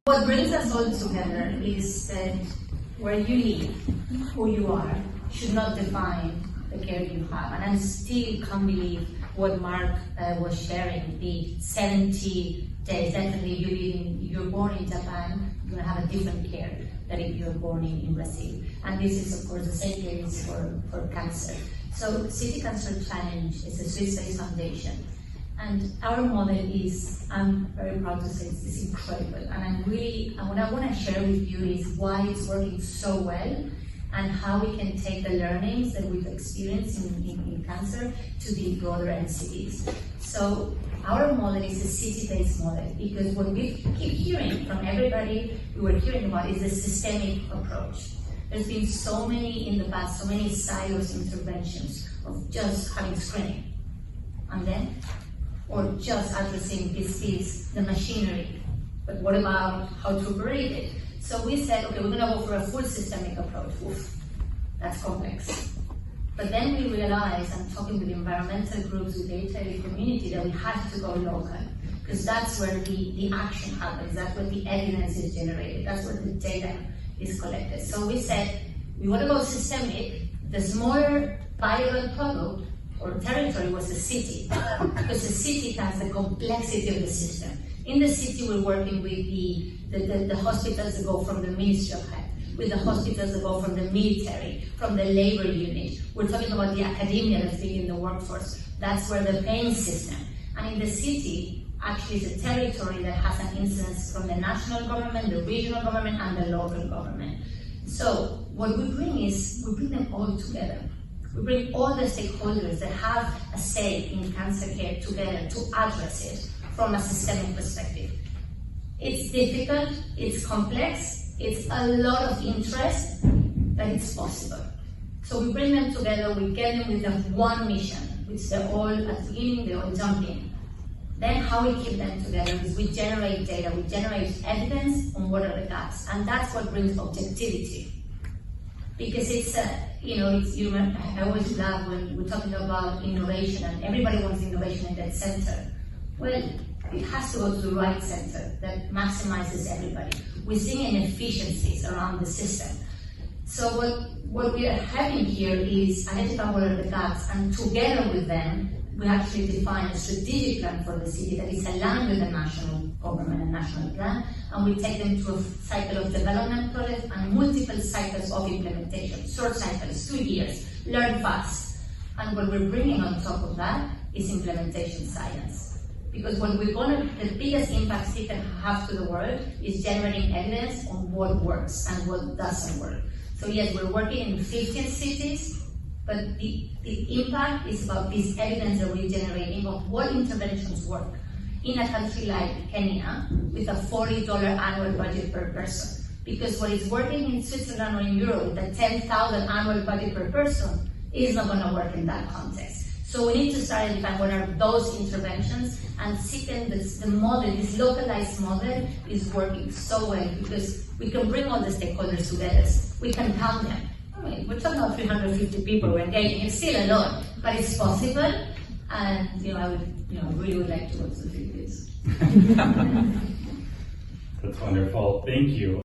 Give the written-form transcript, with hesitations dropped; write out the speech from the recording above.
What brings us all together is that where you live, who you are, should not define the care you have. And I still can't believe what Mark was sharing, the 70 days. Definitely, you're born in Japan, you're going to have a different care than if you're born in Brazil. And this is, of course, the same case for cancer. So City Cancer Challenge is a Swiss-based foundation. And our model is, I'm very proud to say, it's incredible. And what I want to share with you is why it's working so well and how we can take the learnings that we've experienced in cancer to the broader entities. So our model is a city-based model because what we keep hearing from everybody we were hearing about is a systemic approach. There's been so many in the past, so many silos interventions of just having screening. And then or just addressing this, the machinery. But what about how to operate it? So we said, okay, we're going to go for a full systemic approach. Oof, that's complex. But then we realized, and talking with environmental groups, with the HIV community, that we had to go local, because that's where the action happens, that's where the evidence is generated, that's where the data is collected. So we said, we want to go systemic. The smaller viable product or territory was the city, because the city has the complexity of the system. In the city, we're working with the hospitals that go from the Ministry of Health, with the hospitals that go from the military, from the labor unit. We're talking about the academia that's being in the workforce. That's where the paying system. And in the city, actually, it's a territory that has an incidence from the national government, the regional government, and the local government. So what we bring is, we bring them all together. We bring all the stakeholders that have a say in cancer care together to address it from a systemic perspective. It's difficult, it's complex, it's a lot of interest, but it's possible. So we bring them together, we get them with the one mission, which they're all at the beginning, they all jump in. Then how we keep them together is we generate data, we generate evidence on what are the gaps, and that's what brings objectivity. Because it's I always love when we're talking about innovation and everybody wants innovation in that center. Well, it has to go to the right center that maximizes everybody. We're seeing inefficiencies around the system. So what we are having here is identify what are the gaps, and together with them, we actually define a strategic plan for the city that is aligned with the national government and national plan, and we take them through a cycle of development projects and multiple cycles of implementation, short cycles, 2 years, learn fast. And what we're bringing on top of that is implementation science. Because what the biggest impact Siga can have to the world is generating evidence on what works and what doesn't work. So yes, we're working in 15 cities, but the impact is about this evidence that we're generating of what interventions work in a country like Kenya with a $40 annual budget per person. Because what is working in Switzerland or in Europe with a $10,000 annual budget per person is not going to work in that context. So we need to start identifying what are those interventions, and second, the model, this localized model is working so well because we can bring all the stakeholders together. We can count them. We're talking about 350 people we're engaging. It's still a lot, but it's possible. And I really would like to go to the Philippines. That's wonderful. Thank you.